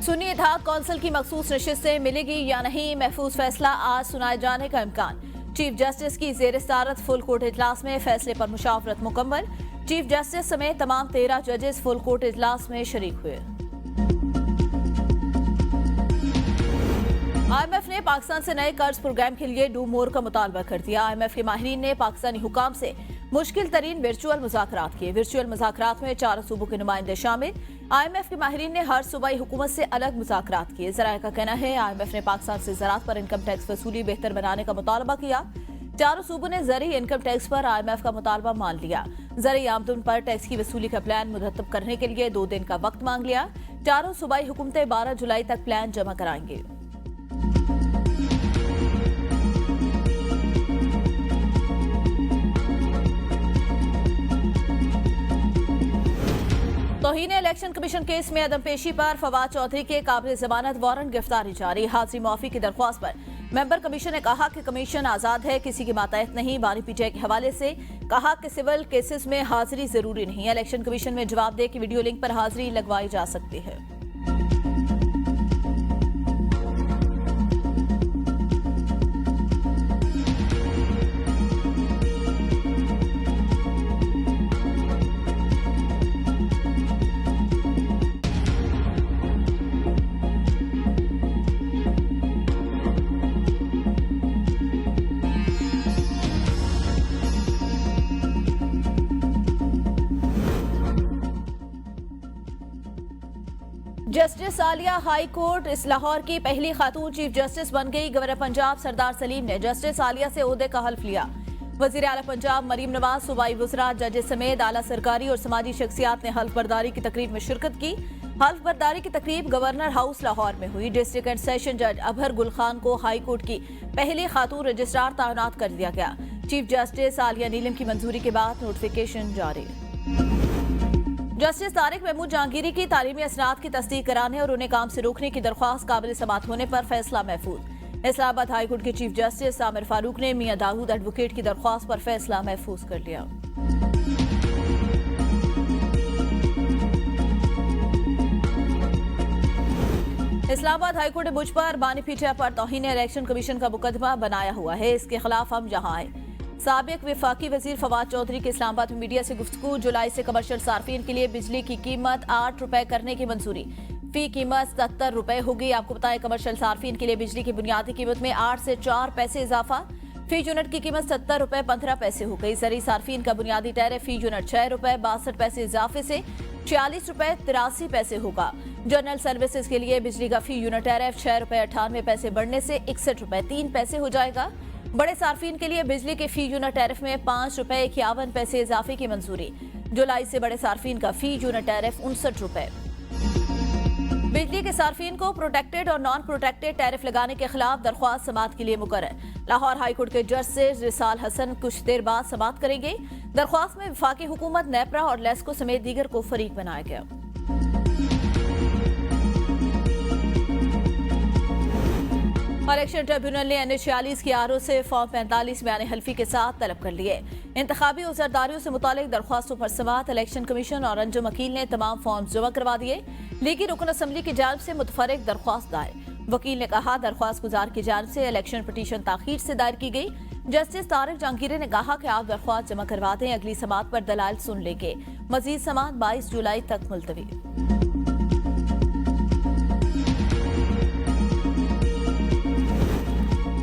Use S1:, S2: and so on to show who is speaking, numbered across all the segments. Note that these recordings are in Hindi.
S1: सुनिए था कौंसिल की मखसूस नशिस्त से मिलेगी या नहीं महफूज फैसला, आज सुनाए जाने का इम्कान। चीफ जस्टिस की जेर सदारत फुल कोर्ट इजलास में फैसले पर मुशावरत मुकम्मल। चीफ जस्टिस समेत तमाम 13 जजेस फुल कोर्ट इजलास में शरीक हुए। IMF ने पाकिस्तान से नए कर्ज प्रोग्राम के लिए डू मोर का मुतालबा कर दिया। IMF के माहिरीन ने पाकिस्तानी हुकाम से मुश्किल तरीन वर्चुअल मुज़ाकरात किए। वर्चुअल मुज़ाकरात में 4 सूबों के नुमाइंदे शामिल। IMF के माहिरीन ने हर सूबाई हुकूमत से अलग मुज़ाकरात किए। ज़राए का कहना है IMF ने पाकिस्तान से ज़राअत पर इनकम टैक्स वसूली बेहतर बनाने का मुतालबा किया। 4 सूबों ने ज़रूरी इनकम टैक्स पर IMF का मुतालबा मान लिया। ज़रूरी आमदन पर टैक्स की वसूली का प्लान मुरतब करने के लिए 2 दिन का वक्त मांग लिया। 4 सूबाई हुकूमतें 12 जुलाई तक प्लान जमा कराएंगे। तौहीन इलेक्शन कमीशन केस में अदम पेशी पर फवाद चौधरी के काबिल जमानत वारंट गिरफ्तारी जारी। हाजिरी मुआफी की दरख्वास्त पर मेंबर कमीशन ने कहा कि कमीशन आजाद है, किसी की मातहत नहीं। बानी पीटीआई के हवाले से कहा कि सिविल केसेस में हाजिरी जरूरी नहीं। इलेक्शन कमीशन में जवाब दे कि वीडियो लिंक पर हाजिरी लगवाई जा सकती है। जस्टिस आलिया हाई कोर्ट इस लाहौर की पहली खातून चीफ जस्टिस बन गई। गवर्नर पंजाब सरदार सलीम ने जस्टिस आलिया से ओहदे का हल्फ लिया। वजीर आला पंजाब मरीम नवाज, सूबाई वज़रा, जजेस समेत आला सरकारी और समाजी शख्सियात ने हल्फ बर्दारी की तकरीब में शिरकत की। हल्फ बर्दारी की तकरीब गवर्नर हाउस लाहौर में हुई। डिस्ट्रिक्ट एंड सेशन जज अबहर गुल खान को हाई कोर्ट की पहली खातून रजिस्ट्रार तैनात कर दिया गया। चीफ जस्टिस आलिया नीलम की मंजूरी के बाद नोटिफिकेशन जारी। जस्टिस तारिक महमूद जहांगीरी की तालीमी असनाद की तस्दीक कराने और उन्हें काम से रोकने की दरख्वास्त काबिल समात होने पर फैसला महफूज। इस्लामाबाद हाई कोर्ट के चीफ जस्टिस आमिर फारूक ने मियां दाऊद एडवोकेट की दरख्वास्त पर फैसला महफूज कर लिया। इस्लामाबाद हाई कोर्ट ने मुझ पर बानी पीटीआई पर तौहीन इलेक्शन कमीशन का मुकदमा बनाया हुआ है। इसके खिलाफ हम जहां आए। साबिक वफाकी वजीर फवाद चौधरी के इस्लामाबाद में मीडिया से गुफ्तगू। जुलाई से कमर्शियल सार्फिन के लिए बिजली की कीमत 8 रुपए करने की मंजूरी। फी कीमत 70 रुपए होगी। आपको बताएं कमर्शियल सार्फिन के लिए बिजली की बुनियादी कीमत में 8 से 4 पैसे इजाफा। फी यूनिट की कीमत 70 रुपए 15 पैसे हो गई। ज़रूरी सार्फिन का बुनियादी टैरिफ फी यूनिट 6 रुपए 62 पैसे इजाफे से 46 रुपए 83 पैसे होगा। जनरल सर्विसेज के लिए बिजली का फी यूनिट टैरिफ 6 रुपए 98 पैसे बढ़ने से 61 रुपए 3 पैसे हो जाएगा। बड़े सार्फिन के लिए बिजली के फी यूनिट टैरिफ में 5 रुपए 51 पैसे इजाफे की मंजूरी। जुलाई से बड़े सार्फिन का फी यूनिट टैरिफ 59 रुपए। बिजली के सार्फिन को प्रोटेक्टेड और नॉन प्रोटेक्टेड टैरिफ लगाने के खिलाफ दरख्वास्त समात के लिए मुकर्रर। लाहौर हाईकोर्ट के जज से रिसाल हसन कुछ देर बाद समात करेंगे। दरख्वास्त में वफाकी हुकूमत, नेपरा और लेस्को समेत दीगर को फरीक बनाया गया। इलेक्शन ट्रिब्यूनल ने NH-46 की आरओ से फॉर्म 45 बयान हल्फी के साथ तलब कर लिए। इंतखाबी उज़रदारियों से मुतालिक दरख्वास्तों पर समात। इलेक्शन कमीशन और अंजुम वकील ने तमाम फॉर्म जमा करवा दिए। लीगी रुकन असम्बली की जानिब से मुतफरिक दरख्वास्त दायर। वकील ने कहा दरख्वास्त गुजार की जानिब से इलेक्शन पटिशन ताखीर से दायर की गई। जस्टिस तारिक जहांगीरी ने कहा कि आप दरख्वास्त जमा करवा दें, अगली समात पर दलाल सुन लेंगे। मजीद समात 22 जुलाई तक मुलतवी।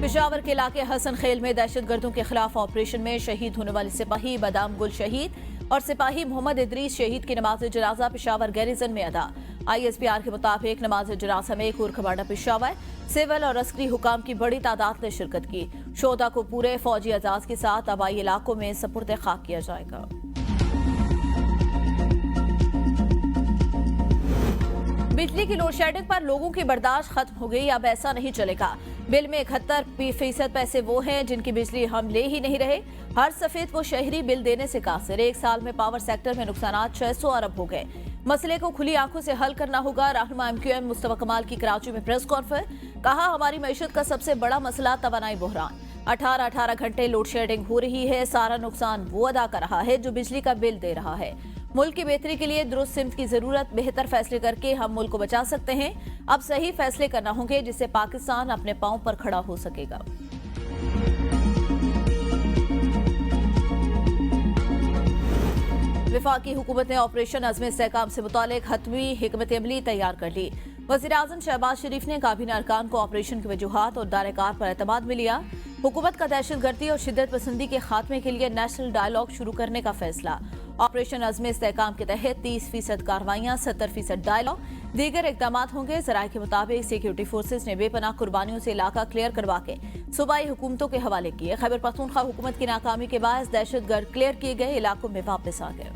S1: पेशावर के इलाके हसन खेल में दहशतगर्दों के खिलाफ ऑपरेशन में शहीद होने वाले सिपाही बादाम गुल शहीद और सिपाही मोहम्मद इदरीस शहीद की नमाज जनाजा पेशावर गैरिजन में अदा। ISPR के मुताबिक नमाज जनाजा में कोर कमांडर पेशावर, सिविल और अस्करी हुकाम की बड़ी तादाद ने शिरकत की। शोदा को पूरे फौजी एजाज के साथ आबाई इलाकों में सपुर्द खाक किया जाएगा। बिजली की लोड शेडिंग पर लोगों की बर्दाश्त खत्म हो गई। अब ऐसा नहीं चलेगा। बिल में 71% पैसे वो हैं जिनकी बिजली हम ले ही नहीं रहे। हर सफेद वो शहरी बिल देने से कासिर। 1 साल में पावर सेक्टर में नुकसानात 600 अरब हो गए। मसले को खुली आंखों से हल करना होगा। रहनुमा MQM मुस्तफा कमाल की कराची में प्रेस कॉन्फ्रेंस। कहा हमारी मईशत का सबसे बड़ा मसला तवानाई बहरान। 18 घंटे लोड शेडिंग हो रही है। सारा नुकसान वो अदा कर रहा है जो बिजली का बिल दे रहा है। मुल्क की बेहतरी के लिए दुरुस्त सिमत की जरूरत, बेहतर फैसले करके हम मुल्क को बचा सकते हैं। अब सही फैसले करना होंगे जिससे पाकिस्तान अपने पांव पर खड़ा हो सकेगा। वफाकी हुकूमत ने ऑपरेशन अज़्म इस्तेहकाम से मुतालिक हतमी हिकमत अमली तैयार कर ली। वज़ीर-ए-आज़म शहबाज शरीफ ने काबीना अरकान को ऑपरेशन की वजूहात और दायरेकार पर एतमाद में लिया। हुकूमत का दहशतगर्दी और शिद्दत पसंदी के खात्मे के लिए नेशनल डायलॉग शुरू करने का फैसला। ऑपरेशन अज़्म इस्तेहकाम के तहत 30% कार्रवाइयां, 70% डायलॉग, दीगर इकदाम होंगे। जराये के मुताबिक सिक्योरिटी फोर्सेज ने बेपनाह कुर्बानियों से इलाका क्लियर करवा के सूबाई हुकूमतों के हवाले किए। खैबर पख्तूनख्वा हुकूमत की नाकामी के बाद दहशतगर्द क्लियर किए गए इलाकों में वापस आ गए।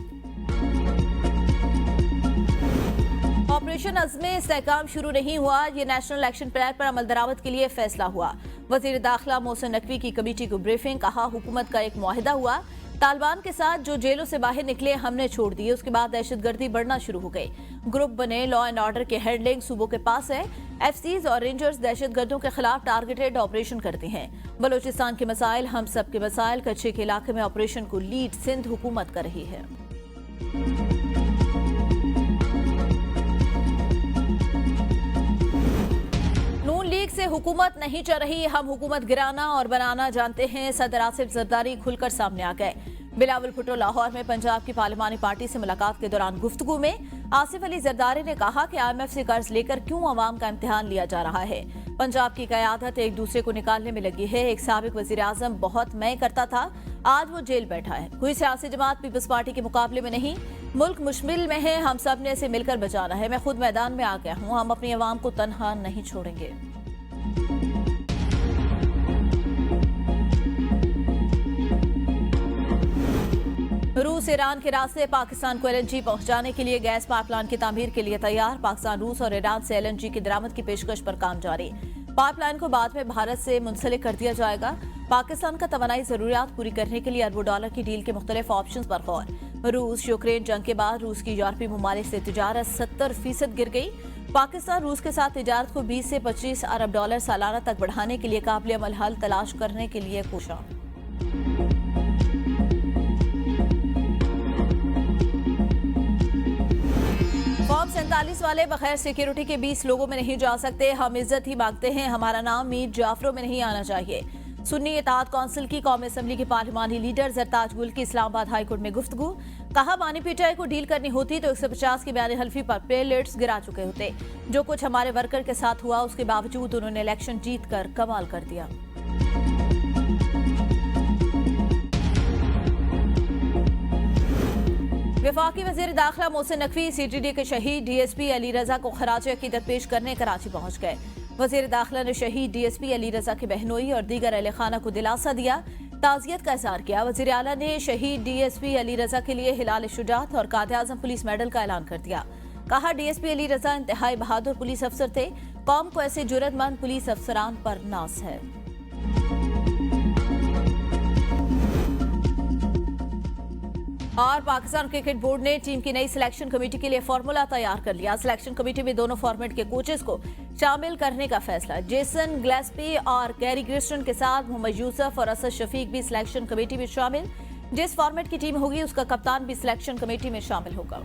S1: ऑपरेशन अज़्म इस्तेहकाम शुरू नहीं हुआ, ये नेशनल एक्शन प्लान पर अमल दरामद के लिए फैसला हुआ। वज़ीर दाखिला मोहसिन नकवी की कमेटी को ब्रीफिंग, कहा हुकूमत का एक मुआहिदा हुआ, तालिबान के साथ जो जेलों से बाहर निकले हमने छोड़ दिए, उसके बाद दहशतगर्दी बढ़ना शुरू हो गई। ग्रुप बने, लॉ एंड ऑर्डर के हैंडलिंग सूबों के पास है। एफसीज और रेंजर्स दहशतगर्दों के खिलाफ टारगेटेड ऑपरेशन करते हैं। बलोचिस्तान के मसाइल हम सब के मसाइल, कच्चे के इलाके में ऑपरेशन को लीड सिंध हुकूमत कर रही है। नून लीग से हुकूमत नहीं चल रही, हम हुकूमत गिराना और बनाना जानते हैं। सदर आसिफ जरदारी खुलकर सामने आ गए। बिलावल भुट्टो लाहौर में पंजाब की पार्लिमानी पार्टी से मुलाकात के दौरान गुफ्तगू में आसिफ अली जरदारी ने कहा कि IMF से कर्ज लेकर क्यों अवाम का इम्तिहान लिया जा रहा है। पंजाब की कयादत एक दूसरे को निकालने में लगी है। एक साबिक वजीर आजम बहुत मैं करता था, आज वो जेल बैठा है। कोई सियासी जमात पीपल्स पार्टी के मुकाबले में नहीं, मुल्क मुश्किल में है, हम सब ने इसे मिलकर बचाना है। मैं खुद मैदान में आ गया हूँ, हम अपनी अवाम को तनहा नहीं छोड़ेंगे। रूस ईरान के रास्ते पाकिस्तान को LNG पहुंचाने के लिए गैस पाइपलाइन की तामीर के लिए तैयार। पाकिस्तान, रूस और ईरान से LNG की दरामद की पेशकश पर काम जारी। पाइपलाइन को बाद में भारत से मुंसलिक कर दिया जाएगा। पाकिस्तान का तवानाई जरूरियात पूरी करने के लिए अरबों डॉलर की डील के मुख्तलिफ ऑप्शन पर गौर। रूस यूक्रेन जंग के बाद रूस की यूरोपीय ममालिक से तिजारत 70% गिर गई। पाकिस्तान रूस के साथ तिजारत को 20 से 25 अरब डॉलर सालाना तक बढ़ाने के लिए काबिल अमल हल तलाश करने के लिए कोशिश। फॉर्म 47 वाले बगैर सिक्योरिटी के 20 लोगों में नहीं जा सकते। हम इज्जत ही मांगते हैं, हमारा नाम मीर जाफरों में नहीं आना चाहिए। सुन्नी इत्तेहाद काउंसिल की कौमी असम्बली की पार्लिमानी लीडर जरताज गुल की इस्लामाबाद हाईकोर्ट में गुफ्तगू। कहा बानी पीटीआई को डील करनी होती तो 150 की बयान हल्फी पर प्लेलेट्स गिरा चुके होते। जो कुछ हमारे वर्कर के साथ हुआ उसके बावजूद उन्होंने इलेक्शन जीत कर कमाल कर दिया। वफाकी वज़ीर दाखिला मोहसिन नकवी CTD के शहीद DSP अली रजा को खराज अकीदत पेश करने कराची पहुंच गए। वज़ीर दाखिला ने शहीद DSP अली रजा की बहनोई और दीगर अहले खाना को दिलासा दिया, ताज़ियत का इज़हार किया। वज़ीर आला ने शहीद DSP अली रजा के लिए हिलाल शुजात और कायद-ए-आज़म पुलिस मेडल का ऐलान कर दिया। कहा DSP अली रजा इंतहाई बहादुर पुलिस अफसर थे, कौम को ऐसे जुर्रतमंद पुलिस अफसरान पर नाज है। और पाकिस्तान क्रिकेट बोर्ड ने टीम की नई सिलेक्शन कमेटी के लिए फॉर्मूला तैयार कर लिया। सिलेक्शन कमेटी में दोनों फॉर्मेट के कोचेस को शामिल करने का फैसला। जेसन ग्लेस्पी और कैरी ग्रिस्टन के साथ मोहम्मद यूसुफ और असद शफीक भी सिलेक्शन कमेटी में शामिल। जिस फॉर्मेट की टीम होगी उसका कप्तान भी सिलेक्शन कमेटी में शामिल होगा।